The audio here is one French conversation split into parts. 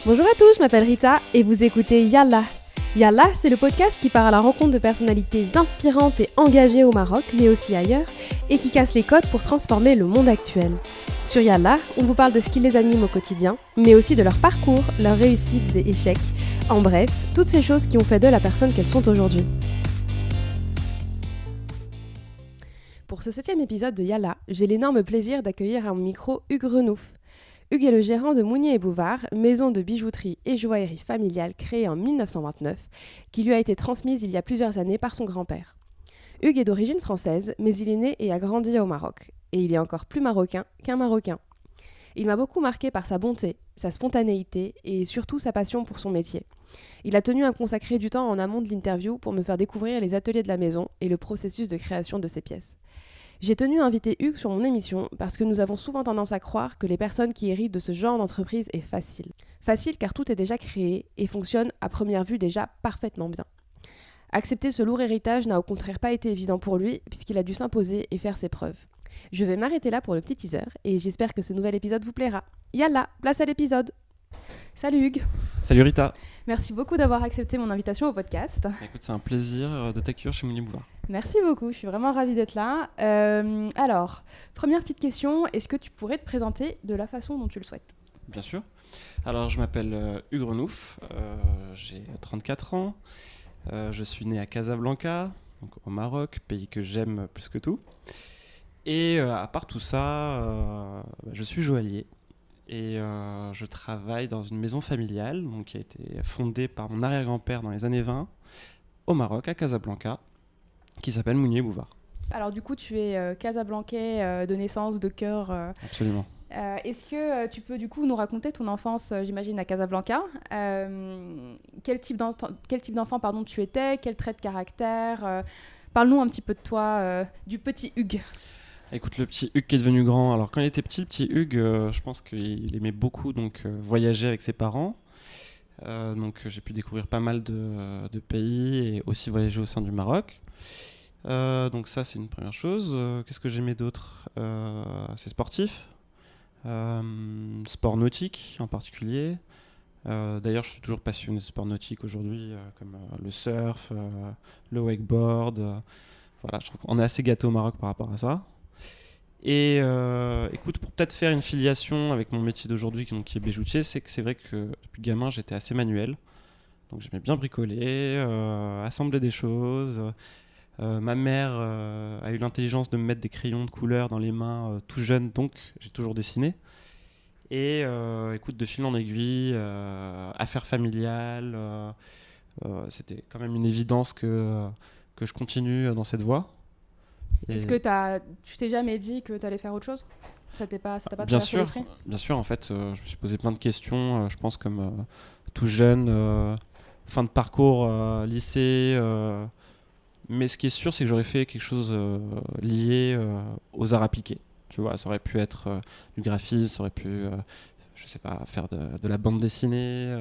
Bonjour à tous, je m'appelle Rita et vous écoutez Yalla. Yalla, c'est le podcast qui part à la rencontre de personnalités inspirantes et engagées au Maroc, mais aussi ailleurs, et qui casse les codes pour transformer le monde actuel. Sur Yalla, on vous parle de ce qui les anime au quotidien, mais aussi de leur parcours, leurs réussites et échecs. En bref, toutes ces choses qui ont fait d'eux la personne qu'elles sont aujourd'hui. Pour ce 7e épisode de Yalla, j'ai l'énorme plaisir d'accueillir à mon micro Hugues Renouf. Hugues est le gérant de Mounier & Bouvard, maison de bijouterie et joaillerie familiale créée en 1929, qui lui a été transmise il y a plusieurs années par son grand-père. Hugues est d'origine française, mais il est né et a grandi au Maroc. Et il est encore plus marocain qu'un Marocain. Il m'a beaucoup marqué par sa bonté, sa spontanéité et surtout sa passion pour son métier. Il a tenu à me consacrer du temps en amont de l'interview pour me faire découvrir les ateliers de la maison et le processus de création de ses pièces. J'ai tenu à inviter Hugues sur mon émission parce que nous avons souvent tendance à croire que les personnes qui héritent de ce genre d'entreprise est facile. Facile car tout est déjà créé et fonctionne à première vue déjà parfaitement bien. Accepter ce lourd héritage n'a au contraire pas été évident pour lui puisqu'il a dû s'imposer et faire ses preuves. Je vais m'arrêter là pour le petit teaser et j'espère que ce nouvel épisode vous plaira. Yalla, place à l'épisode. Salut Hugues. Salut Rita. Merci beaucoup d'avoir accepté mon invitation au podcast. Écoute, c'est un plaisir de t'accueillir chez Mounier & Bouvard. Merci beaucoup, je suis vraiment ravie d'être là. Alors, première petite question, est-ce que tu pourrais te présenter de la façon dont tu le souhaites ? Bien sûr. Alors, je m'appelle Hugues Renouf, j'ai 34 ans, je suis né à Casablanca, donc au Maroc, pays que j'aime plus que tout. Et à part tout ça, je suis joaillier et je travaille dans une maison familiale donc, qui a été fondée par mon arrière-grand-père dans les années 20 au Maroc, à Casablanca, qui s'appelle Mounier & Bouvard. Alors du coup, tu es casablancais de naissance, de cœur. Absolument. Est-ce que tu peux du coup nous raconter ton enfance, j'imagine, à Casablanca ? Quel type d'enfant tu étais ? Quel trait de caractère ? Parle-nous un petit peu de toi, du petit Hugues. Écoute, le petit Hugues qui est devenu grand. Alors quand il était petit, le petit Hugues, je pense qu'il aimait beaucoup voyager avec ses parents. Donc j'ai pu découvrir pas mal de pays et aussi voyager au sein du Maroc. Donc ça c'est une première chose. Qu'est-ce que j'aimais d'autre ? C'est sportif, sport nautique en particulier. D'ailleurs je suis toujours passionné de sport nautique aujourd'hui, comme le surf, le wakeboard. Voilà, je trouve qu'on est assez gâté au Maroc par rapport à ça. Et écoute, pour peut-être faire une filiation avec mon métier d'aujourd'hui qui est bijoutier, c'est que c'est vrai que depuis gamin j'étais assez manuel, donc j'aimais bien bricoler, assembler des choses. Ma mère a eu l'intelligence de me mettre des crayons de couleur dans les mains tout jeune, donc j'ai toujours dessiné. Et écoute, de fil en aiguille, affaires familiales, c'était quand même une évidence que je continue dans cette voie. Est-ce que tu t'es jamais dit que tu allais faire autre chose ? Ça t'a pas traversé l'esprit ? Bien sûr, en fait, je me suis posé plein de questions, je pense comme tout jeune, fin de parcours, lycée. Mais ce qui est sûr, c'est que j'aurais fait quelque chose lié aux arts appliqués. Tu vois, ça aurait pu être du graphisme, ça aurait pu, je sais pas, faire de la bande dessinée.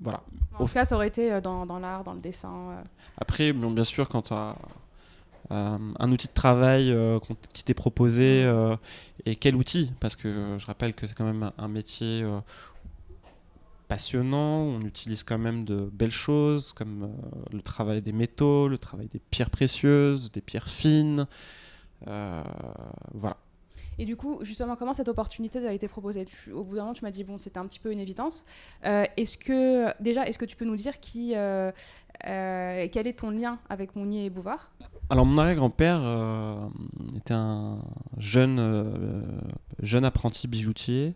Voilà. En tout cas, ça aurait été dans l'art, dans le dessin. Après, bien sûr, quand tu as un outil de travail qui t'est proposé et quel outil, parce que je rappelle que c'est quand même un métier passionnant, on utilise quand même de belles choses comme le travail des métaux, le travail des pierres précieuses, des pierres fines, voilà. Et du coup, justement, comment cette opportunité a été proposée ? Au bout d'un moment, tu m'as dit, bon, c'était un petit peu une évidence. Est-ce que tu peux nous dire quel est ton lien avec Mounier & Bouvard ? Alors, mon arrière-grand-père était un jeune apprenti bijoutier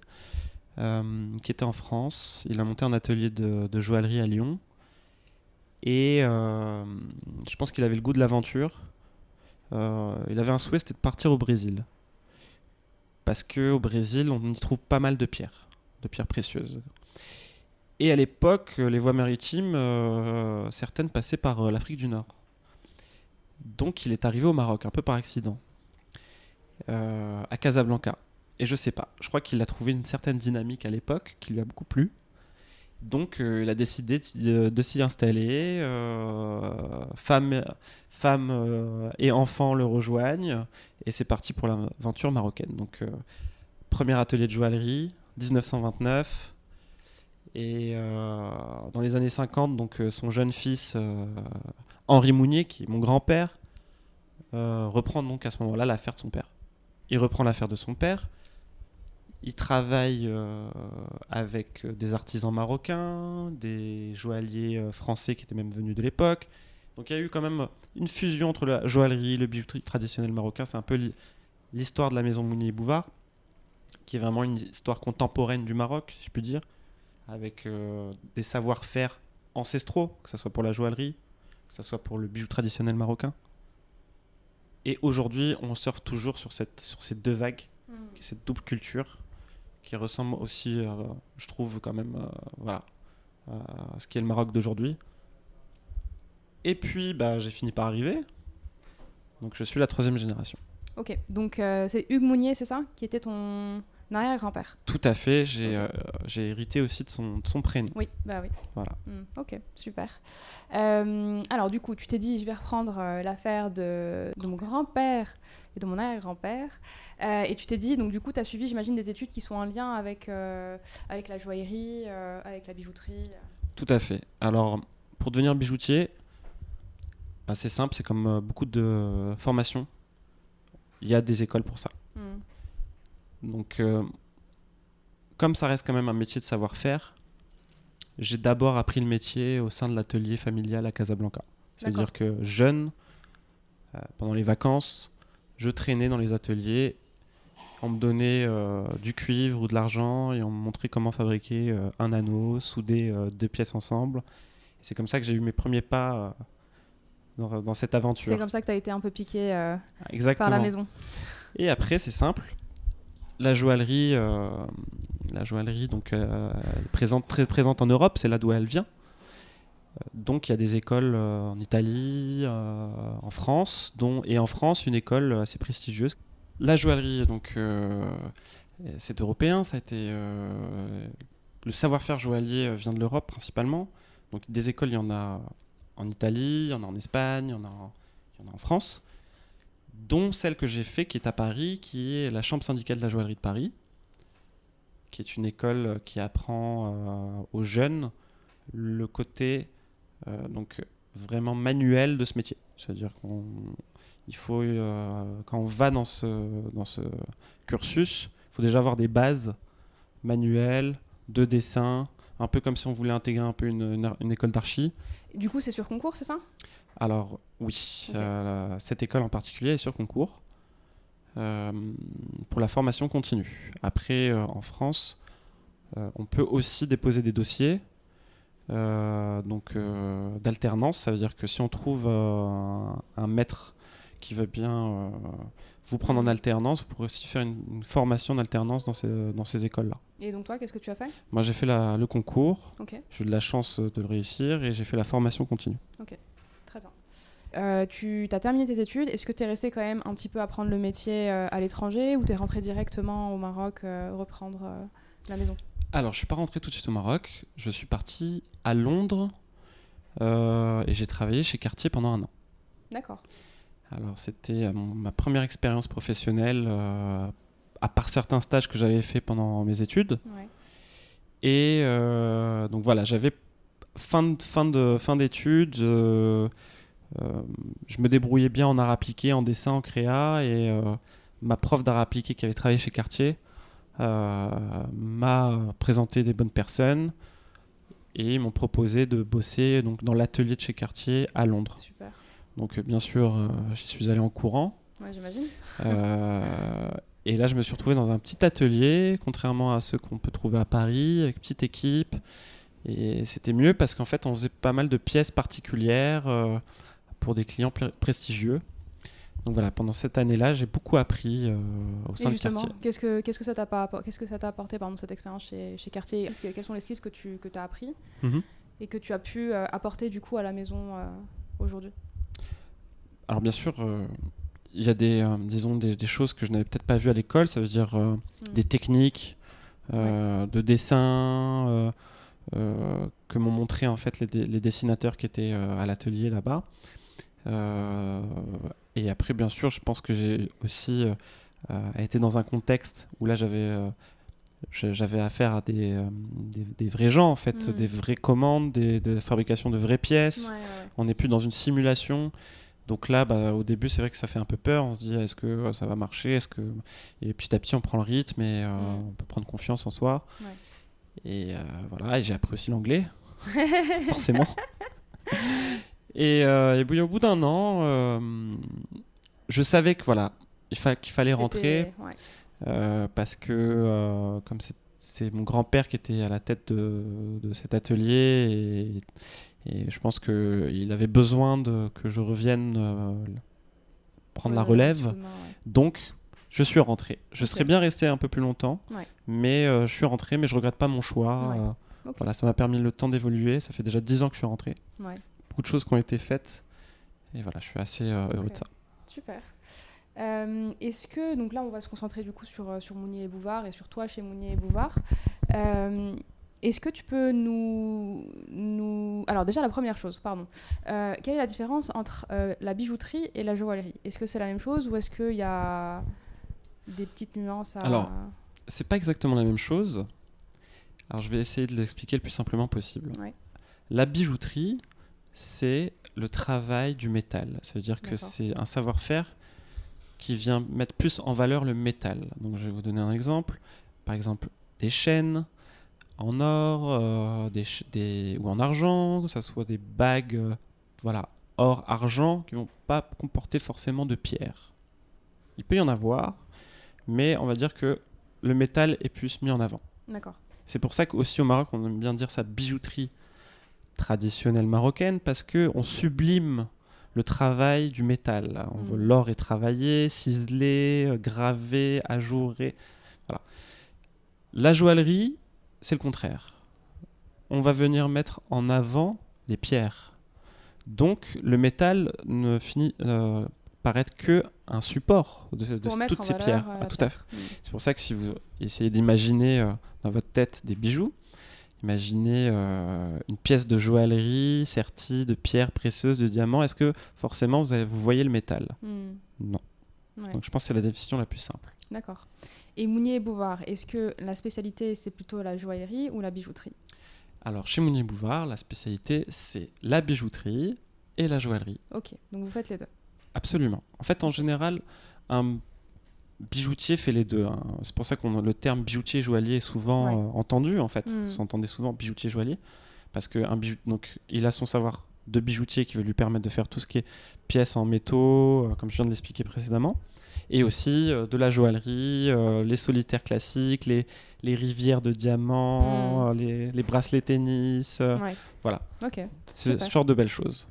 qui était en France. Il a monté un atelier de joaillerie à Lyon. Et je pense qu'il avait le goût de l'aventure. Il avait un souhait, c'était de partir au Brésil. Parce qu'au Brésil, on y trouve pas mal de pierres précieuses. Et à l'époque, les voies maritimes, certaines passaient par l'Afrique du Nord. Donc il est arrivé au Maroc, un peu par accident, à Casablanca. Et je sais pas, je crois qu'il a trouvé une certaine dynamique à l'époque qui lui a beaucoup plu. Donc il a décidé de s'y installer. Femme et enfants le rejoignent. Et c'est parti pour l'aventure marocaine. Donc premier atelier de joaillerie, 1929. Et dans les années 50, donc, son jeune fils, Henri Mounier, qui est mon grand-père, reprend donc à ce moment-là l'affaire de son père. Il reprend l'affaire de son père. Il travaille avec des artisans marocains, des joailliers français qui étaient même venus de l'époque. Donc il y a eu quand même une fusion entre la joaillerie et le bijouterie traditionnel marocain. C'est un peu l'histoire de la maison Mounier et Bouvard, qui est vraiment une histoire contemporaine du Maroc, si je puis dire, avec des savoir-faire ancestraux, que ce soit pour la joaillerie, que ce soit pour le bijou traditionnel marocain. Et aujourd'hui, on surfe toujours sur ces deux vagues, cette double culture, qui ressemble aussi, je trouve quand même, voilà, à ce qu'est le Maroc d'aujourd'hui. Et puis, j'ai fini par arriver. Donc, je suis la 3e génération. Ok, donc c'est Hugues Mounier, c'est ça, qui était ton arrière-grand-père? Tout à fait, j'ai hérité aussi de son prénom. Oui, bah oui. Voilà. Ok, super. Alors du coup, tu t'es dit, je vais reprendre l'affaire de mon grand-père et de mon arrière-grand-père. Et tu t'es dit, donc du coup, tu as suivi, j'imagine, des études qui sont en lien avec la joaillerie, avec la bijouterie. Tout à fait. Alors, pour devenir bijoutier, c'est simple, c'est comme beaucoup de formations. Il y a des écoles pour ça. Donc, comme ça reste quand même un métier de savoir-faire, j'ai d'abord appris le métier au sein de l'atelier familial à Casablanca. C'est-à-dire que jeune, pendant les vacances, je traînais dans les ateliers, on me donnait du cuivre ou de l'argent et on me montrait comment fabriquer un anneau, souder 2 pièces ensemble. Et c'est comme ça que j'ai eu mes premiers pas dans cette aventure. C'est comme ça que tu as été un peu piqué Exactement. par la maison. Et après, c'est simple. La joaillerie, donc, très présente en Europe, c'est là d'où elle vient. Donc il y a des écoles en Italie, en France, et en France une école assez prestigieuse. La joaillerie, donc, c'est européen, ça a été le savoir-faire joaillier vient de l'Europe principalement. Donc des écoles, il y en a en Italie, il y en a en Espagne, il y en a en France, dont celle que j'ai fait qui est à Paris, qui est la Chambre syndicale de la joaillerie de Paris, qui est une école qui apprend aux jeunes le côté donc vraiment manuel de ce métier. C'est-à-dire qu'il faut, quand on va dans ce cursus, il faut déjà avoir des bases manuelles, de dessin, un peu comme si on voulait intégrer un peu une école d'archi. Du coup, c'est sur concours, c'est ça ? Alors oui, Okay. Cette école en particulier est sur concours pour la formation continue. Après, en France, on peut aussi déposer des dossiers d'alternance. Ça veut dire que si on trouve un maître qui veut bien vous prendre en alternance, vous pourrez aussi faire une formation d'alternance dans ces écoles-là. Et donc toi, qu'est-ce que tu as fait ? Moi, j'ai fait le concours, Ok, j'ai eu de la chance de le réussir et j'ai fait la formation continue. très bien. Tu as terminé tes études. Est-ce que tu es resté quand même un petit peu apprendre le métier à l'étranger ou tu es rentré directement au Maroc reprendre la maison ? Alors, je ne suis pas rentré tout de suite au Maroc. Je suis parti à Londres et j'ai travaillé chez Cartier pendant 1 an. D'accord. Alors, c'était ma première expérience professionnelle, à part certains stages que j'avais fait pendant mes études. Ouais. Et donc voilà, j'avais fin d'études. Je me débrouillais bien en art appliqué, en dessin, en créa. Et ma prof d'art appliqué qui avait travaillé chez Cartier m'a présenté des bonnes personnes et ils m'ont proposé de bosser donc, dans l'atelier de chez Cartier à Londres. Super. Donc bien sûr, j'y suis allé en courant. Ouais, j'imagine. Et là, je me suis retrouvé dans un petit atelier, contrairement à ceux qu'on peut trouver à Paris, avec une petite équipe. Et c'était mieux parce qu'en fait, on faisait pas mal de pièces particulières pour des clients prestigieux. Donc voilà, pendant cette année-là, j'ai beaucoup appris au sein Et de justement, Cartier. qu'est-ce que ça t'a apporté pardon, cette expérience chez Cartier ? Quels sont les skills que tu as appris et que tu as pu apporter du coup à la maison aujourd'hui ? Alors bien sûr, il y a des choses que je n'avais peut-être pas vues à l'école. Ça veut dire des techniques de dessin que m'ont montré en fait les dessinateurs qui étaient à l'atelier là-bas. Et après, bien sûr, je pense que j'ai aussi été dans un contexte où là, j'avais j'avais affaire à des vrais gens, en fait, des vraies commandes, de fabrication de vraies pièces. On n'est plus dans une simulation. Donc là, au début, c'est vrai que ça fait un peu peur. On se dit, est-ce que ça va marcher? Et petit à petit, on prend le rythme et on peut prendre confiance en soi. Ouais. Et voilà, et j'ai appris aussi l'anglais, forcément. Et au bout d'un an, je savais que voilà, qu'il fallait rentrer. Parce que comme c'est mon grand-père qui était à la tête de cet atelier et je pense qu'il avait besoin que je revienne prendre la relève. Donc, je suis rentré. Je serais bien resté un peu plus longtemps, mais je suis rentré, mais je regrette pas mon choix. Voilà, ça m'a permis le temps d'évoluer. Ça fait déjà 10 ans que je suis rentré. Beaucoup de choses qui ont été faites. Et voilà, je suis assez heureux de ça. Super. Est-ce que, donc là on va se concentrer du coup sur Mounier et Bouvard et sur toi chez Mounier et Bouvard. Est-ce que tu peux nous... Alors déjà la première chose, quelle est la différence entre la bijouterie et la joaillerie? Est-ce que c'est la même chose ou est-ce qu'il y a des petites nuances à... Alors, c'est pas exactement la même chose. Alors je vais essayer de l'expliquer le plus simplement possible. La bijouterie, c'est le travail du métal. Ça veut dire que c'est un savoir-faire qui vient mettre plus en valeur le métal. Donc je vais vous donner un exemple. Par exemple, des chaînes en or ou en argent, que ce soit des bagues or, argent, qui ne vont pas comporter forcément de pierre. Il peut y en avoir, mais on va dire que le métal est plus mis en avant. D'accord. C'est pour ça qu'aussi au Maroc, on aime bien dire ça bijouterie traditionnelle marocaine, parce qu'on sublime le travail du métal. L'or est travaillé, ciselé, gravé, ajouré. Voilà. La joaillerie, c'est le contraire. On va venir mettre en avant les pierres. Donc, le métal ne finit par être qu'un support de toutes ces pierres. Tout à fait. C'est pour ça que si vous essayez d'imaginer dans votre tête des bijoux, imaginez une pièce de joaillerie sertie de pierres précieuses, de diamants. Est-ce que forcément vous voyez le métal? Non. Donc je pense que c'est la définition la plus simple. D'accord. Et Mounier et Bouvard, est-ce que la spécialité c'est plutôt la joaillerie ou la bijouterie? Alors chez Mounier et Bouvard, la spécialité c'est la bijouterie et la joaillerie. Ok, donc vous faites les deux. Absolument. En fait, en général, un bijoutier fait les deux. C'est pour ça que le terme bijoutier joaillier est souvent entendu, en fait. Vous entendez souvent bijoutier joaillier, parce que donc, il a son savoir de bijoutier qui va lui permettre de faire tout ce qui est pièces en métaux, comme je viens de l'expliquer précédemment, et aussi de la joaillerie, les solitaires classiques, les rivières de diamants, les bracelets tennis, voilà. C'est ce genre de belles choses.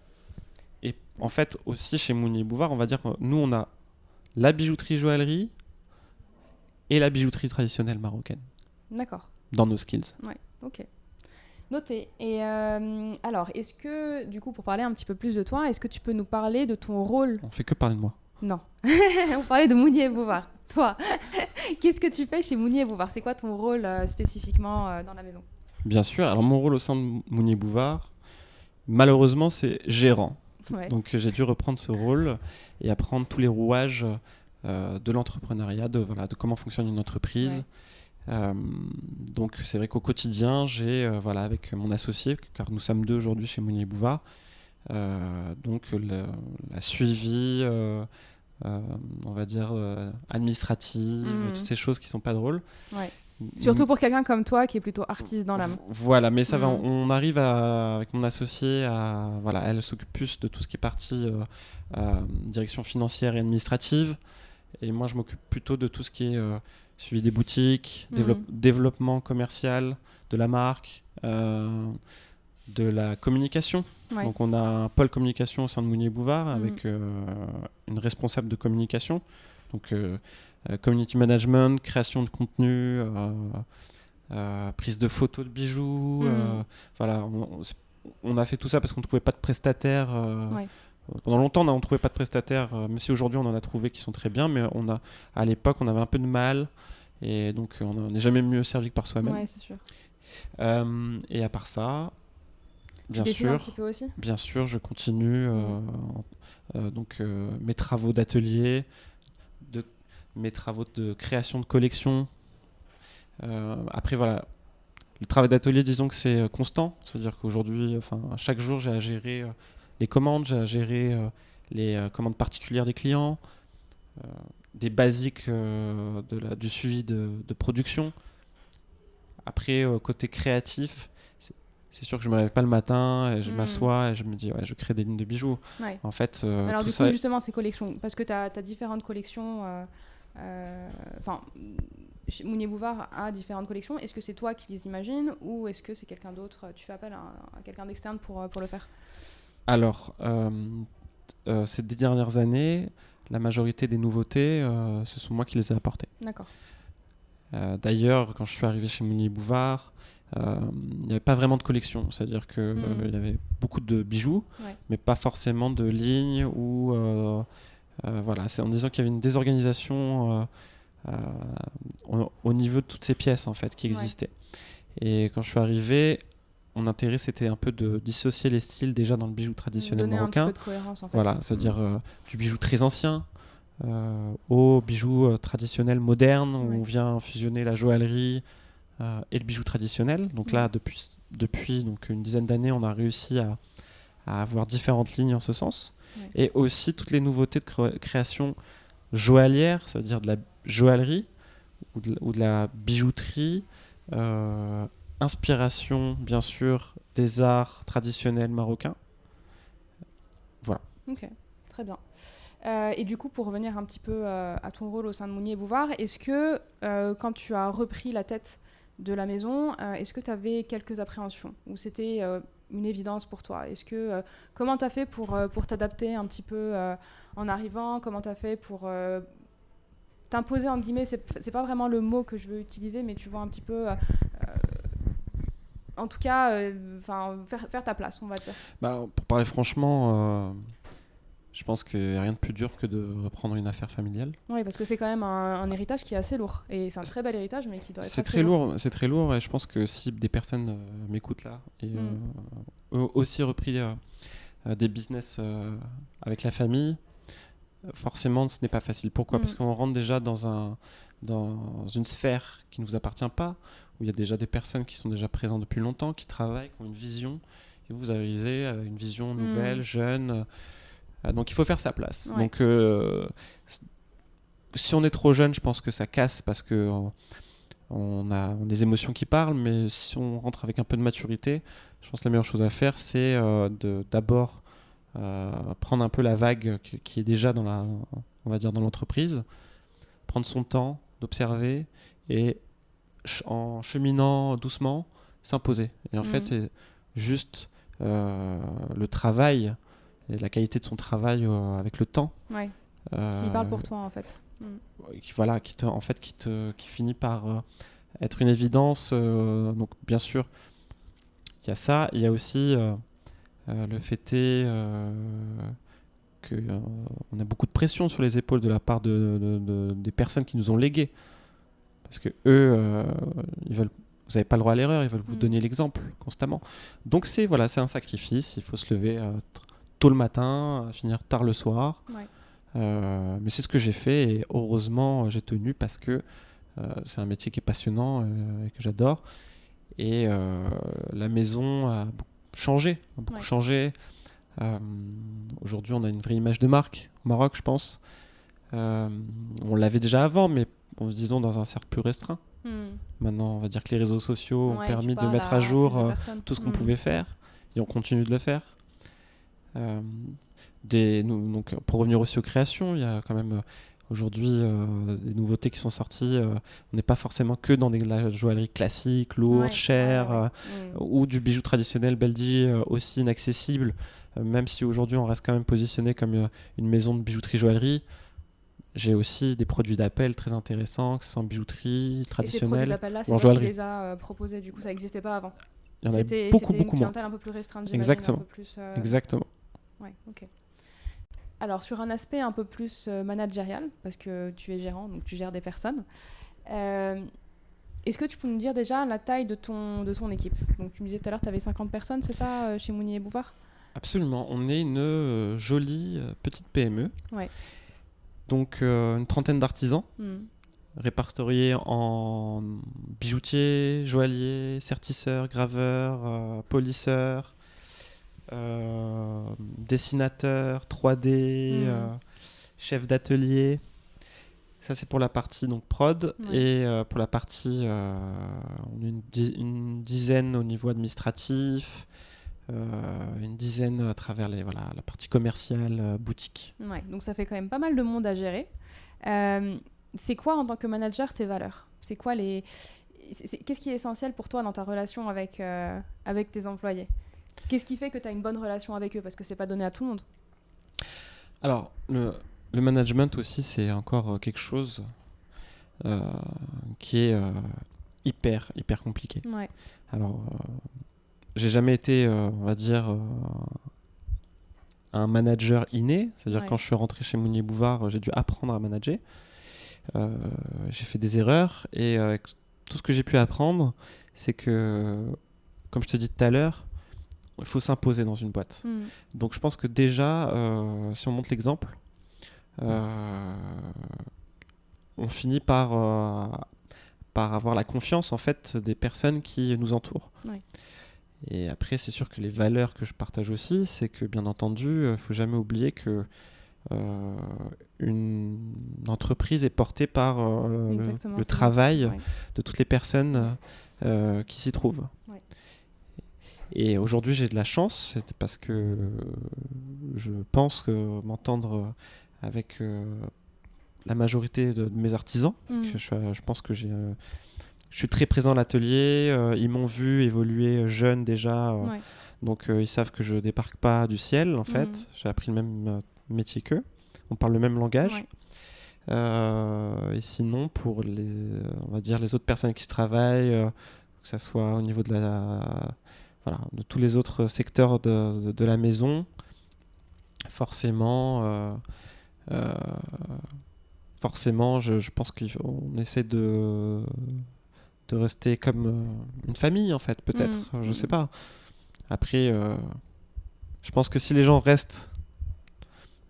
Et en fait, aussi chez Mounier Bouvard, on va dire, nous on a la bijouterie joaillerie et la bijouterie traditionnelle marocaine. D'accord. Dans nos skills. Ouais, ok. Noté. Et alors, est-ce que, du coup, pour parler un petit peu plus de toi, est-ce que tu peux nous parler de ton rôle? On fait que parler de moi. Non. On parlait de Mounier et Bouvard. Toi, qu'est-ce que tu fais chez Mounier et Bouvard? C'est quoi ton rôle spécifiquement dans la maison? Bien sûr. Alors, mon rôle au sein de Mounier et Bouvard, malheureusement, c'est gérant. Donc, j'ai dû reprendre ce rôle et apprendre tous les rouages de l'entrepreneuriat, de comment fonctionne une entreprise. Donc c'est vrai qu'au quotidien j'ai avec mon associé, car nous sommes deux aujourd'hui chez Mounier Bouvard, donc la suivi on va dire administrative, toutes ces choses qui sont pas drôles. Surtout pour quelqu'un comme toi qui est plutôt artiste dans l'âme. Voilà, mais ça va, on arrive avec mon associé elle s'occupe plus de tout ce qui est partie direction financière et administrative, et moi je m'occupe plutôt de tout ce qui est suivi des boutiques, développement commercial de la marque, de la communication. Donc on a un pôle communication au sein de Mounier Bouvard avec une responsable de communication. Donc community management, création de contenu, prise de photos de bijoux. On a fait tout ça parce qu'on ne trouvait pas de prestataires. Pendant longtemps, on ne trouvait pas de prestataires, même si aujourd'hui on en a trouvé qui sont très bien, mais à l'époque on avait un peu de mal, et donc on n'est jamais mieux servi que par soi-même. Ouais, c'est sûr. Et à part ça, tu dessines un petit peu aussi ? Bien sûr, je continue mes travaux d'atelier, mes travaux de création de collection. Après, voilà, le travail d'atelier, disons que c'est constant. C'est-à-dire qu'aujourd'hui, chaque jour, j'ai à gérer les commandes, j'ai à gérer les commandes particulières des clients, euh, des basiques du suivi de production. Après, côté créatif, c'est sûr que je me réveille pas le matin et je m'assois et je me dis je crée des lignes de bijoux. Ouais. En fait, alors tout du ça. coup, justement, ces collections, parce que tu as différentes collections, Mounier Bouvard a différentes collections. Est-ce que c'est toi qui les imagines ou est-ce que c'est quelqu'un d'autre? Tu fais appel à quelqu'un d'externe pour le faire? Alors, ces 10 dernières années, la majorité des nouveautés, ce sont moi qui les ai apportées. D'accord. D'ailleurs, quand je suis arrivé chez Mounier Bouvard, il n'y avait pas vraiment de collection. C'est-à-dire qu'il y avait beaucoup de bijoux, mais pas forcément de lignes ou... voilà, c'est en disant qu'il y avait une désorganisation au niveau de toutes ces pièces en fait, qui existaient. Et quand je suis arrivé, mon intérêt c'était un peu de dissocier les styles déjà dans le bijou traditionnel marocain. Un petit peu de cohérence en fait. Voilà, c'est-à-dire du bijou très ancien au bijou traditionnel moderne où on vient fusionner la joaillerie et le bijou traditionnel. Donc là, depuis donc une dizaine d'années, on a réussi à avoir différentes lignes en ce sens. Et aussi toutes les nouveautés de création joaillière, c'est-à-dire de la joaillerie ou de la bijouterie, inspiration bien sûr des arts traditionnels marocains. Voilà. Ok, très bien. Et du coup, pour revenir un petit peu à ton rôle au sein de Mounier Bouvard, est-ce que quand tu as repris la tête de la maison, est-ce que tu avais quelques appréhensions ou c'était une évidence pour toi? Comment tu as fait pour t'adapter un petit peu en arrivant? Comment tu as fait pour t'imposer, entre guillemets, c'est pas vraiment le mot que je veux utiliser, mais tu vois un petit peu... en tout cas, faire ta place, on va dire. Alors, pour parler franchement, je pense qu'il n'y a rien de plus dur que de reprendre une affaire familiale. Oui, parce que c'est quand même un héritage qui est assez lourd. Et c'est un très bel héritage, mais qui doit être c'est très lourd. C'est très lourd et je pense que si des personnes m'écoutent là et ont aussi repris des business avec la famille, forcément ce n'est pas facile. Pourquoi ? Parce qu'on rentre déjà dans une sphère qui ne vous appartient pas, où il y a déjà des personnes qui sont déjà présentes depuis longtemps, qui travaillent, qui ont une vision, et vous arrivez à une vision nouvelle, jeune. Donc il faut faire sa place. Ouais. Donc si on est trop jeune, je pense que ça casse parce que on a des émotions qui parlent, mais si on rentre avec un peu de maturité, je pense que la meilleure chose à faire, c'est d'abord prendre un peu la vague qui est déjà on va dire dans l'entreprise, prendre son temps d'observer et en cheminant doucement, s'imposer. Et en fait, c'est juste le travail et la qualité de son travail avec le temps. Ouais. Qui parle pour toi en fait. Voilà, qui finit par être une évidence. Donc bien sûr, il y a ça. Il y a aussi le fait qu'on a beaucoup de pression sur les épaules de la part des personnes qui nous ont légué. Parce que eux, vous n'avez pas le droit à l'erreur, ils veulent vous donner l'exemple constamment. Donc c'est un sacrifice, il faut se lever tôt le matin, finir tard le soir. Ouais. Mais c'est ce que j'ai fait et heureusement j'ai tenu parce que c'est un métier qui est passionnant et que j'adore. Et la maison a beaucoup changé. Aujourd'hui, on a une vraie image de marque au Maroc, je pense. On l'avait déjà avant, mais disons dans un cercle plus restreint. Maintenant, on va dire que les réseaux sociaux ont permis de mettre à jour tout ce qu'on pouvait faire et on continue de le faire. Donc, pour revenir aussi aux créations, il y a quand même aujourd'hui des nouveautés qui sont sorties. On n'est pas forcément que dans de la joaillerie classique, lourde, chère, ou du bijou traditionnel beldi aussi inaccessible, même si aujourd'hui on reste quand même positionné comme une maison de bijouterie joaillerie. J'ai aussi des produits d'appel très intéressants, que ce soit en bijouterie traditionnelle ou en joaillerie. Et ces produits d'appel-là, c'est toi qui les as proposés, du coup ça n'existait pas avant. Il y en avait beaucoup moins. C'était une clientèle un peu plus restreinte, j'imagine. Exactement. Un peu plus, Exactement. Ouais, ok. Alors, sur un aspect un peu plus managérial, parce que tu es gérant, donc tu gères des personnes, est-ce que tu peux nous dire déjà la taille de ton équipe ? Donc, tu me disais tout à l'heure que tu avais 50 personnes, c'est ça, chez Mounier Bouvard ? Absolument. On est une jolie petite PME. Ouais. Donc, une trentaine d'artisans. répertoriés en bijoutier, joaillier, sertisseur, graveur, polisseur, dessinateur, 3D, chef d'atelier. Ça, c'est pour la partie donc, prod. Ouais. Et pour la partie, on a une dizaine au niveau administratif, une dizaine à travers la partie commerciale, boutique. Ouais, donc ça fait quand même pas mal de monde à gérer. C'est quoi en tant que manager tes valeurs? C'est quoi qu'est-ce qui est essentiel pour toi dans ta relation avec tes employés? Qu'est-ce qui fait que tu as une bonne relation avec eux? Parce que c'est pas donné à tout le monde. Alors, le management aussi, c'est encore quelque chose qui est hyper compliqué. Ouais. Alors, j'ai jamais été, on va dire, un manager inné. C'est-à-dire Ouais. quand je suis rentré chez Mounier Bouvard, j'ai dû apprendre à manager. J'ai fait des erreurs et avec tout ce que j'ai pu apprendre, c'est que, comme je te dis tout à l'heure, il faut s'imposer dans une boîte. Donc je pense que déjà, si on montre l'exemple, on finit par avoir la confiance en fait des personnes qui nous entourent. Ouais. Et après, c'est sûr que les valeurs que je partage aussi, c'est que bien entendu, il ne faut jamais oublier que une entreprise est portée par le travail de toutes les personnes qui s'y trouvent. Ouais. Et aujourd'hui, j'ai de la chance, c'est parce que je pense que m'entendre avec la majorité de mes artisans. Que je pense que je suis très présent à l'atelier. Ils m'ont vu évoluer jeune déjà. Donc, ils savent que je ne débarque pas du ciel, en fait. J'ai appris le même métier qu'eux. On parle le même langage. Et sinon, pour on va dire les autres personnes qui travaillent, que ce soit au niveau de de tous les autres secteurs de la maison, forcément, je pense qu'on essaie de rester comme une famille, en fait, peut-être. Je sais pas. Après, je pense que si les gens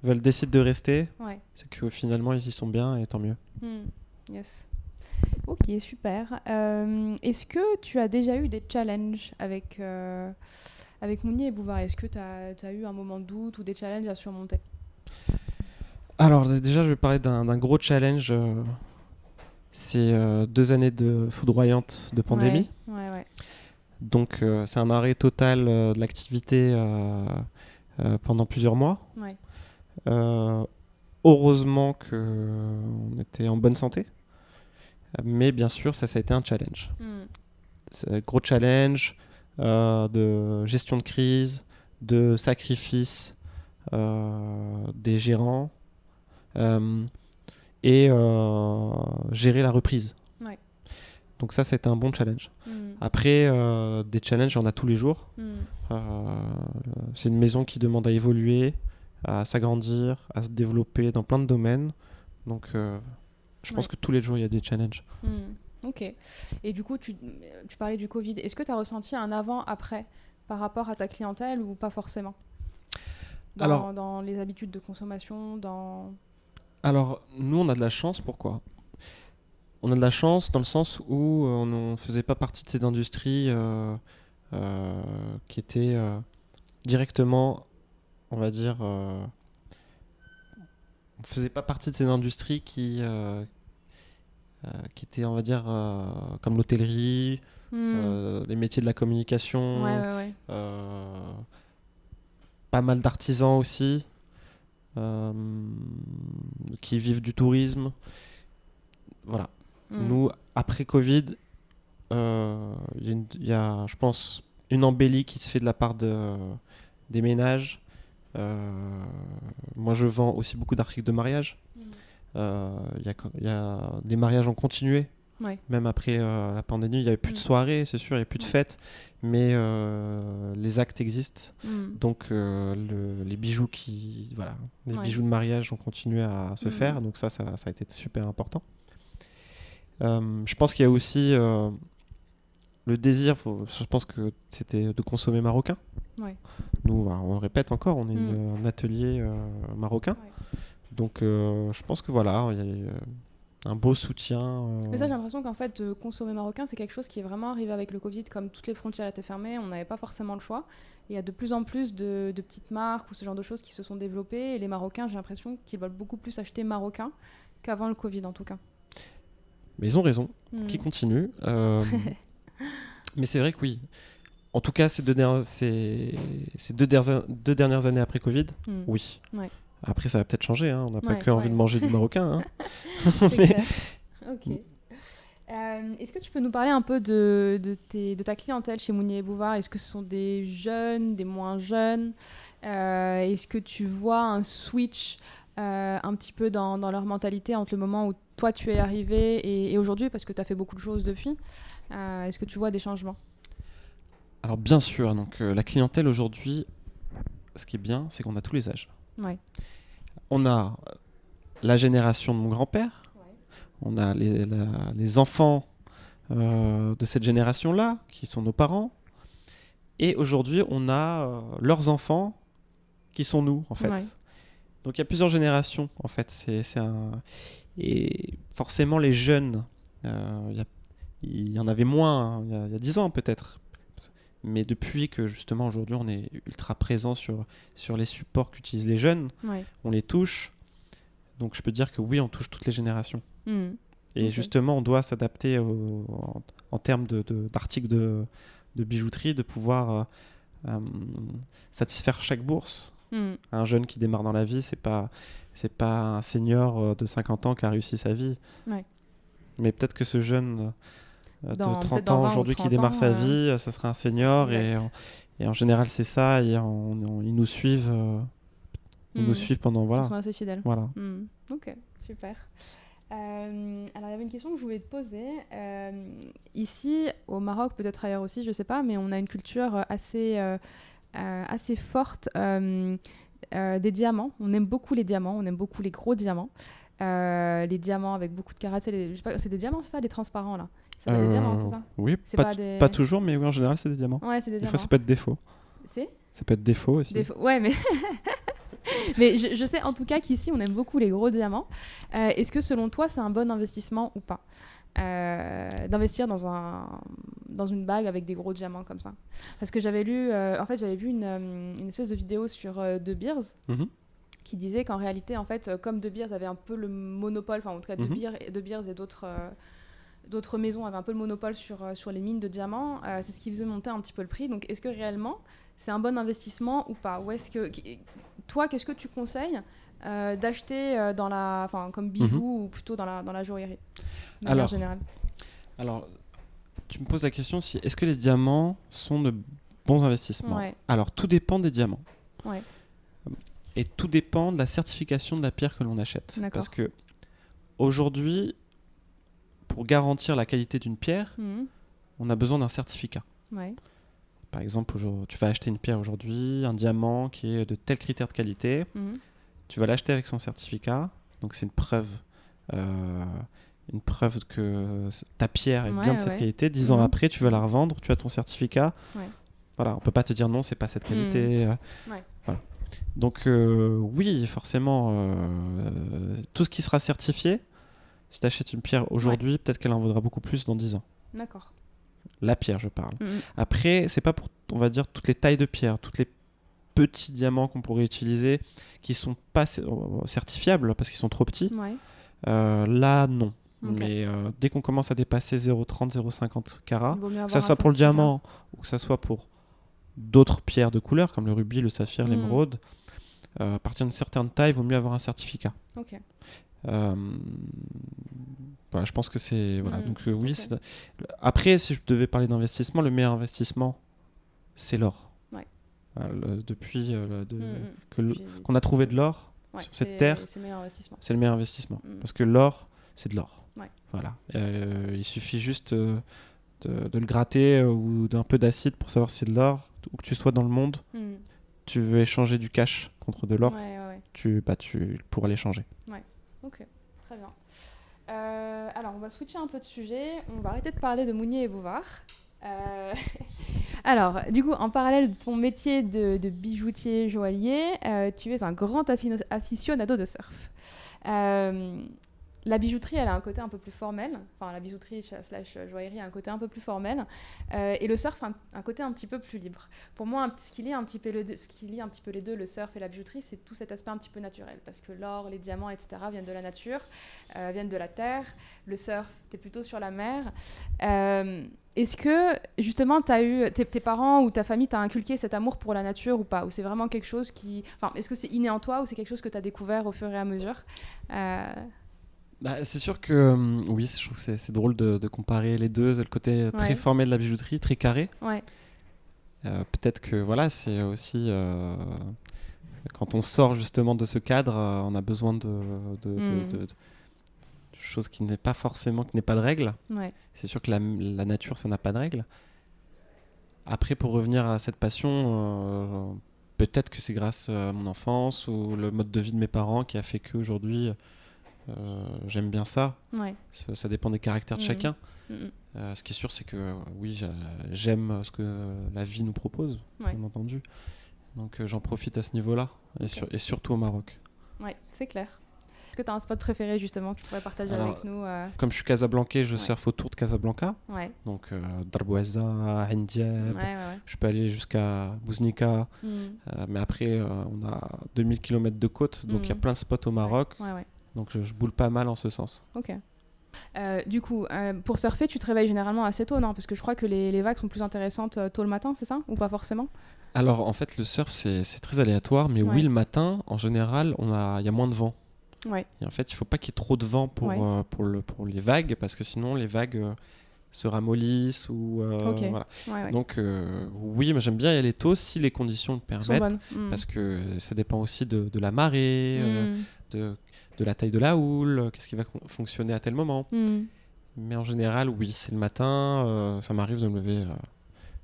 décident de rester, c'est que finalement, ils y sont bien et tant mieux. Yes. Ok, super. Est-ce que tu as déjà eu des challenges avec Mounier et Bouvard? Est-ce que tu as eu un moment de doute ou des challenges à surmonter? Alors déjà, je vais parler d'un gros challenge. C'est 2 années foudroyantes de pandémie. Ouais. Donc c'est un arrêt total de l'activité pendant plusieurs mois. Ouais. Heureusement qu'on était en bonne santé. Mais bien sûr, ça a été un challenge. C'est un gros challenge de gestion de crise, de sacrifice des gérants et gérer la reprise. Ouais. Donc ça a été un bon challenge. Après, des challenges, il y en a tous les jours. C'est une maison qui demande à évoluer, à s'agrandir, à se développer dans plein de domaines. Donc je pense que tous les jours, il y a des challenges. Ok. Et du coup, tu parlais du Covid. Est-ce que tu as ressenti un avant-après par rapport à ta clientèle ou pas forcément dans les habitudes de consommation Alors, nous, on a de la chance. Pourquoi ? On a de la chance dans le sens où on ne faisait pas partie de ces industries qui étaient directement, on va dire... on ne faisait pas partie de ces industries qui étaient, on va dire, comme l'hôtellerie, les métiers de la communication, pas mal d'artisans aussi, qui vivent du tourisme. Voilà. Nous, après Covid, il y a, je pense, une embellie qui se fait de la part des ménages. Moi, je vends aussi beaucoup d'articles de mariage. Les mariages ont continué, même après la pandémie. Il n'y avait plus de soirées, c'est sûr, il n'y avait plus de fêtes, mais les actes existent. Donc, les bijoux bijoux de mariage ont continué à se faire. Donc ça a été super important. Je pense qu'il y a aussi le désir, je pense que c'était de consommer marocain. Nous, on le répète encore, on est un atelier marocain. Donc je pense que voilà, un beau soutien. Mais ça, j'ai l'impression qu'en fait, consommer marocain, c'est quelque chose qui est vraiment arrivé avec le Covid. Comme toutes les frontières étaient fermées, on n'avait pas forcément le choix. Et il y a de plus en plus de petites marques ou ce genre de choses qui se sont développées. Et les Marocains, j'ai l'impression qu'ils veulent beaucoup plus acheter marocain qu'avant le Covid, en tout cas. Mais ils ont raison, qui continuent. Mais c'est vrai que oui. En tout cas, ces deux dernières années après Covid, oui. Ouais. Après, ça va peut-être changer. Hein. On n'a pas que envie de manger du marocain. Hein. C'est clair. Ok. Est-ce que tu peux nous parler un peu de ta clientèle chez Mounier et Bouvard? Est-ce que ce sont des jeunes, des moins jeunes? Est-ce que tu vois un switch un petit peu dans leur mentalité entre le moment où toi tu es arrivé et aujourd'hui, parce que tu as fait beaucoup de choses depuis? Est-ce que tu vois des changements? Alors bien sûr, donc, la clientèle aujourd'hui, ce qui est bien, c'est qu'on a tous les âges. Ouais. On a la génération de mon grand-père, on a les enfants de cette génération-là, qui sont nos parents, et aujourd'hui on a leurs enfants, qui sont nous, en fait. Ouais. Donc il y a plusieurs générations, en fait. Et forcément les jeunes, il y en avait moins il y a 10 ans peut-être. Mais depuis que justement aujourd'hui on est ultra présent sur les supports qu'utilisent les jeunes, on les touche. Donc je peux dire que oui, on touche toutes les générations. Et justement, on doit s'adapter en termes d'articles de bijouterie, de pouvoir satisfaire chaque bourse. Un jeune qui démarre dans la vie, c'est pas un senior de 50 ans qui a réussi sa vie. Ouais. Mais peut-être que ce jeune de 30 ans aujourd'hui qui démarre sa vie, ça sera un senior. Et en général, c'est ça. Et ils nous suivent. Ils nous suivent pendant... Voilà. Ils sont assez fidèles. Voilà. Ok, super. Alors, il y avait une question que je voulais te poser. Ici, au Maroc, peut-être ailleurs aussi, je ne sais pas, mais on a une culture assez forte des diamants. On aime beaucoup les diamants, on aime beaucoup les gros diamants. Les diamants avec beaucoup de carats. C'est des diamants, c'est ça, les transparents, là? Ça s'appelle des diamants, c'est ça? Oui, pas toujours, mais oui, en général, c'est des diamants. Ouais, c'est des diamants. Des fois, ça peut être défaut. Ça peut être défaut aussi. Ouais, mais... Mais je sais en tout cas qu'ici, on aime beaucoup les gros diamants. Est-ce que selon toi, c'est un bon investissement ou pas d'investir dans une bague avec des gros diamants comme ça? Parce que j'avais vu une espèce de vidéo sur De Beers qui disait qu'en réalité, en fait, comme De Beers avait un peu le monopole, enfin en tout cas De Beers et d'autres maisons avaient un peu le monopole sur les mines de diamants, c'est ce qui faisait monter un petit peu le prix. Donc est-ce que réellement c'est un bon investissement ou pas? Ou est-ce que toi, qu'est-ce que tu conseilles d'acheter comme bijoux ou plutôt dans la joaillerie de manière générale? Alors, tu me poses la question si est-ce que les diamants sont de bons investissements? Ouais. Alors, tout dépend des diamants. Ouais. Et tout dépend de la certification de la pierre que l'on achète. D'accord. Parce que aujourd'hui, pour garantir la qualité d'une pierre, on a besoin d'un certificat. Ouais. Par exemple, tu vas acheter une pierre aujourd'hui, un diamant qui est de tel critère de qualité. Tu vas l'acheter avec son certificat. Donc, c'est une preuve que ta pierre est bien de cette qualité. 10 ans après, tu vas la revendre, tu as ton certificat. Ouais. Voilà, on ne peut pas te dire non, c'est pas cette qualité. Voilà. Donc, oui, forcément, tout ce qui sera certifié, si tu achètes une pierre aujourd'hui, peut-être qu'elle en vaudra beaucoup plus dans 10 ans. D'accord. La pierre, je parle. Après, c'est pas pour, on va dire, toutes les tailles de pierre, toutes les petits diamants qu'on pourrait utiliser qui sont pas certifiables parce qu'ils sont trop petits. Ouais. Là, non. Okay. Mais dès qu'on commence à dépasser 0,30, 0,50 carats, que ça soit pour le diamant ou que ça soit pour d'autres pierres de couleur comme le rubis, le saphir, l'émeraude, à partir d'une certaine taille, il vaut mieux avoir un certificat. Ok. Voilà, je pense que c'est... Voilà. Donc oui, okay. Après, si je devais parler d'investissement, le meilleur investissement, c'est l'or. Ouais. Depuis qu'on a trouvé de l'or sur cette terre, c'est le meilleur investissement. Parce que l'or, c'est de l'or. Ouais. Voilà. Il suffit juste de le gratter ou d'un peu d'acide pour savoir si c'est de l'or. Où que tu sois dans le monde, tu veux échanger du cash contre de l'or, tu pourras l'échanger. Ouais. Ok, très bien. Alors, on va switcher un peu de sujet. On va arrêter de parler de Mounier et Bouvard. Alors, du coup, en parallèle de ton métier de bijoutier joaillier, tu es un grand aficionado de surf. la bijouterie, elle a un côté un peu plus formel. Enfin, la bijouterie slash joaillerie a un côté un peu plus formel. Et le surf a un côté un petit peu plus libre. Pour moi, ce qui lie un petit peu les deux, le surf et la bijouterie, c'est tout cet aspect un petit peu naturel. Parce que l'or, les diamants, etc. viennent de la nature, viennent de la terre. Le surf, t'es plutôt sur la mer. Est-ce que, justement, t'as eu, tes parents ou ta famille t'a inculqué cet amour pour la nature ou pas? Ou c'est vraiment quelque chose qui... Enfin, est-ce que c'est inné en toi ou c'est quelque chose que t'as découvert au fur et à mesure? Bah, c'est sûr que oui, je trouve que c'est drôle de comparer les deux, le côté très formel de la bijouterie, très carré. Ouais. Peut-être que voilà, c'est aussi quand on sort justement de ce cadre, on a besoin de choses qui n'est pas de règles. Ouais. C'est sûr que la nature, ça n'a pas de règles. Après, pour revenir à cette passion, peut-être que c'est grâce à mon enfance ou le mode de vie de mes parents qui a fait qu'aujourd'hui j'aime bien ça. Ouais. Ça dépend des caractères de chacun. Ce qui est sûr, c'est que oui, j'aime ce que la vie nous propose, bien entendu. Donc j'en profite à ce niveau-là, et surtout au Maroc. Ouais, c'est clair. Est-ce que tu as un spot préféré justement que tu pourrais partager avec nous Comme je suis casablancais, je surfe autour de Casablanca. Ouais. Donc Darbouaza, Hendieb. Je peux aller jusqu'à Bouznika. Mais après, on a 2000 km de côte, donc il y a plein de spots au Maroc. Donc je boule pas mal en ce sens. Ok. Du coup, pour surfer, tu te réveilles généralement assez tôt, non? Parce que je crois que les vagues sont plus intéressantes tôt le matin, c'est ça? Ou pas forcément? Alors, en fait, le surf, c'est très aléatoire. Mais oui, le matin, en général, il y a moins de vent. Ouais. Et en fait, il ne faut pas qu'il y ait trop de vent pour les vagues, parce que sinon, les vagues se ramollissent. Voilà. Donc, oui, mais j'aime bien y aller tôt si les conditions le permettent. Parce que ça dépend aussi de la marée, de la taille de la houle, qu'est-ce qui va fonctionner à tel moment. Mais en général, oui, c'est le matin. Ça m'arrive de me lever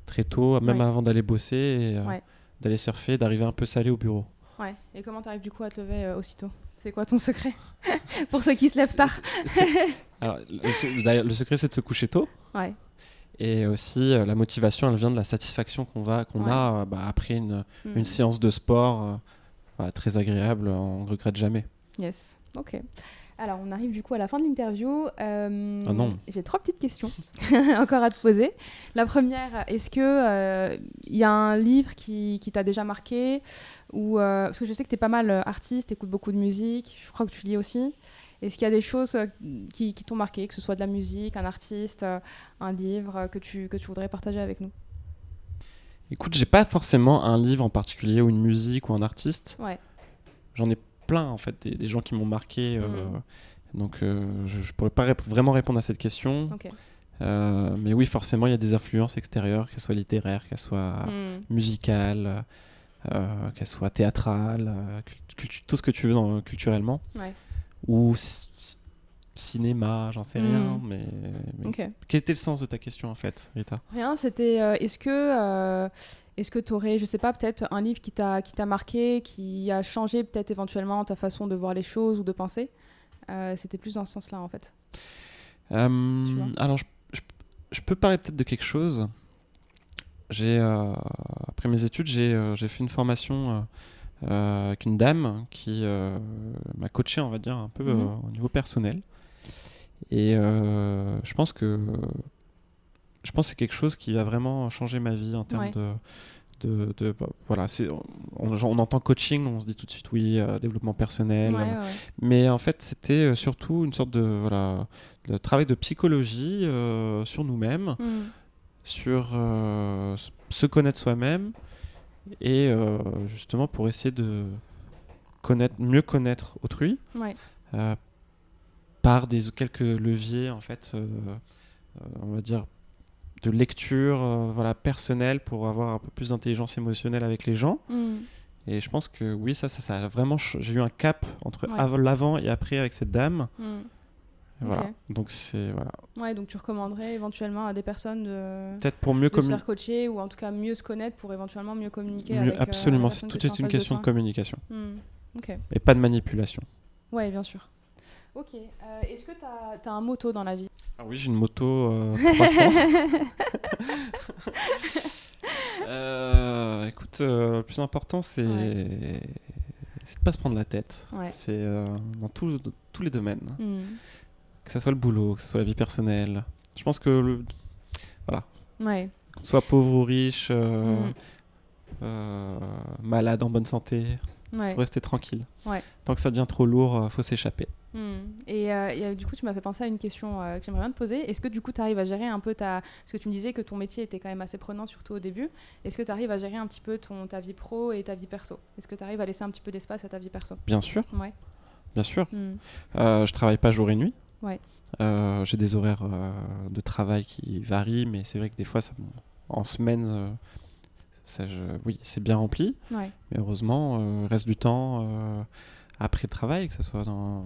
très tôt, même avant d'aller bosser, et d'aller surfer, d'arriver un peu salé au bureau. Ouais. Et comment tu arrives du coup à te lever aussitôt? C'est quoi ton secret? Pour ceux qui se lèvent tard. Alors, le secret, c'est de se coucher tôt. Ouais. Et aussi, la motivation, elle vient de la satisfaction qu'on a après une séance de sport très agréable. On ne regrette jamais. Yes, ok. Alors, on arrive du coup à la fin de l'interview. Non. J'ai 3 petites questions encore à te poser. La première, est-ce que y a un livre qui t'a déjà marqué ou, parce que je sais que tu es pas mal artiste, tu écoutes beaucoup de musique, je crois que tu lis aussi. Est-ce qu'il y a des choses qui t'ont marqué, que ce soit de la musique, un artiste, un livre que tu voudrais partager avec nous? Écoute, j'ai pas forcément un livre en particulier ou une musique ou un artiste. Ouais. J'en ai plein en fait, des gens qui m'ont marqué. Donc je pourrais pas vraiment répondre à cette question. Okay. Mais oui, forcément, il y a des influences extérieures, qu'elles soient littéraires, qu'elles soient musicales, qu'elles soient théâtrales, tout ce que tu veux culturellement. Ouais. Ou cinéma, j'en sais rien. Mais okay. Quel était le sens de ta question en fait, Rita? Rien, c'était est-ce que tu aurais, je sais pas, peut-être un livre qui t'a marqué, qui a changé peut-être éventuellement ta façon de voir les choses ou de penser? C'était plus dans ce sens-là en fait. Alors je peux parler peut-être de quelque chose. Après mes études, j'ai fait une formation avec une dame qui m'a coaché, on va dire, un peu au niveau personnel. Et je pense que c'est quelque chose qui a vraiment changé ma vie en termes voilà, on entend coaching, on se dit tout de suite oui, développement personnel. Mais en fait, c'était surtout une sorte de travail de psychologie sur nous-mêmes, sur se connaître soi-même, et justement pour essayer de mieux connaître autrui. Par quelques leviers en fait, on va dire de lecture personnelle, pour avoir un peu plus d'intelligence émotionnelle avec les gens. Et je pense que oui, ça a vraiment j'ai eu un cap entre l'avant et après avec cette dame. Voilà. Okay. Donc c'est donc tu recommanderais éventuellement à des personnes de peut-être pour mieux se faire coacher, ou en tout cas mieux se connaître pour éventuellement mieux communiquer avec absolument, tout est une question de communication. Okay. Et pas de manipulation. Ouais, bien sûr. Ok. Est-ce que t'as un motto dans la vie? Ah oui, j'ai une moto 300. Écoute, le plus important, c'est de pas se prendre la tête. Ouais. C'est dans tous les domaines. Mm. Que ça soit le boulot, que ça soit la vie personnelle. Je pense que Ouais. qu'on soit pauvre ou riche, Mm. malade, en bonne santé, Ouais. faut rester tranquille. Ouais. Tant que ça devient trop lourd, faut s'échapper. Et du coup, tu m'as fait penser à une question que j'aimerais bien te poser. Est-ce que du coup, tu arrives à gérer un peu parce que tu me disais que ton métier était quand même assez prenant, surtout au début. Est-ce que tu arrives à gérer un petit peu ta vie pro et ta vie perso? Est-ce que tu arrives à laisser un petit peu d'espace à ta vie perso? Bien sûr, Ouais. bien sûr. Mm. Je travaille pas jour et nuit. Ouais. J'ai des horaires de travail qui varient, mais c'est vrai que des fois, en semaine, oui, c'est bien rempli. Ouais. Mais heureusement, il reste du temps après le travail, que ce soit en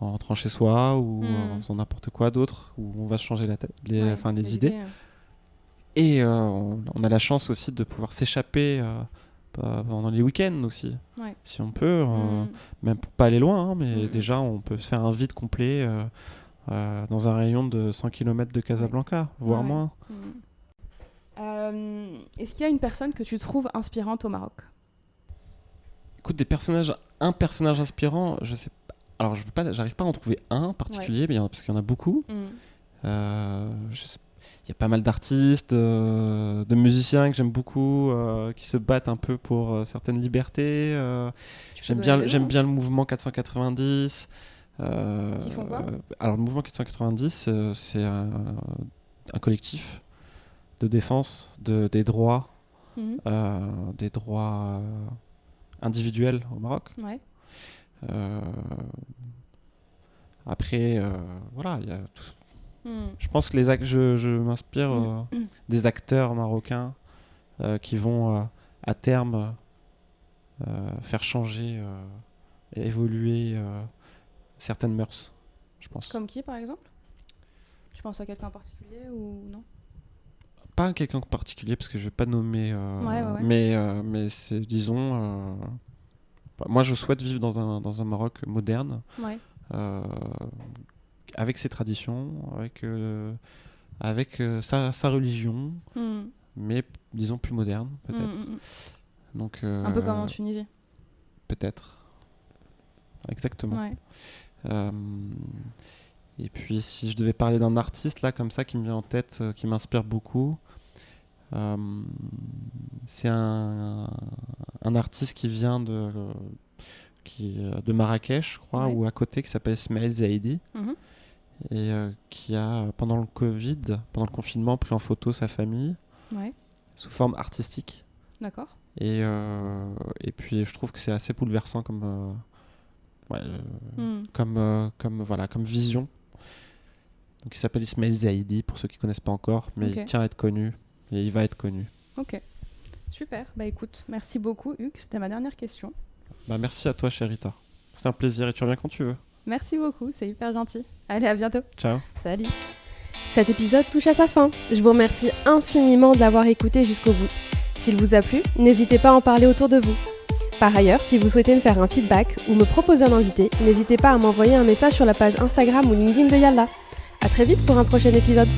rentrant chez soi ou en faisant n'importe quoi d'autre, où on va se changer la tête, les idées. Et on a la chance aussi de pouvoir s'échapper pendant les week-ends aussi, Ouais. si on peut, même pour pas aller loin, hein, mais déjà on peut se faire un vide complet dans un rayon de 100 km de Casablanca, voire Ouais. moins. Est-ce qu'il y a une personne que tu trouves inspirante au Maroc? Écoute, un personnage inspirant, je sais pas. Alors, j'arrive pas à en trouver un particulier, parce qu'il y en a beaucoup. Il y a pas mal d'artistes, de musiciens que j'aime beaucoup, qui se battent un peu pour certaines libertés. J'aime bien le mouvement 490. Qui font quoi? Alors, le mouvement 490, c'est un collectif de défense des droits, individuels au Maroc. Ouais. Après, voilà, il y a tout. Je pense que je m'inspire des acteurs marocains qui vont à terme faire changer et évoluer certaines mœurs, je pense. Comme qui, par exemple? Tu penses à quelqu'un en particulier ou non? Pas quelqu'un en particulier, parce que je vais pas nommer, Ouais. mais c'est, disons, moi je souhaite vivre dans un Maroc moderne, Ouais. avec ses traditions, avec sa religion, mais disons plus moderne peut-être. Donc, un peu comme en Tunisie. Peut-être. Exactement. Ouais. Et puis si je devais parler d'un artiste là comme ça qui me vient en tête, qui m'inspire beaucoup, c'est un artiste qui vient de Marrakech, je crois, ou à côté, qui s'appelle Smail Zaidi, et qui a, pendant le confinement, pris en photo sa famille sous forme artistique. D'accord. Et puis je trouve que c'est assez bouleversant comme vision. Donc il s'appelle Ismail Zaidi pour ceux qui connaissent pas encore, mais il tient à être connu et il va être connu. Ok, super. Bah écoute, merci beaucoup Hugues, c'était ma dernière question. Bah merci à toi Chérita, c'est un plaisir et tu reviens quand tu veux. Merci beaucoup, c'est hyper gentil. Allez, à bientôt. Ciao. Salut. Cet épisode touche à sa fin. Je vous remercie infiniment de l'avoir écouté jusqu'au bout. S'il vous a plu, n'hésitez pas à en parler autour de vous. Par ailleurs, si vous souhaitez me faire un feedback ou me proposer un invité, n'hésitez pas à m'envoyer un message sur la page Instagram ou LinkedIn de Yalla. À très vite pour un prochain épisode.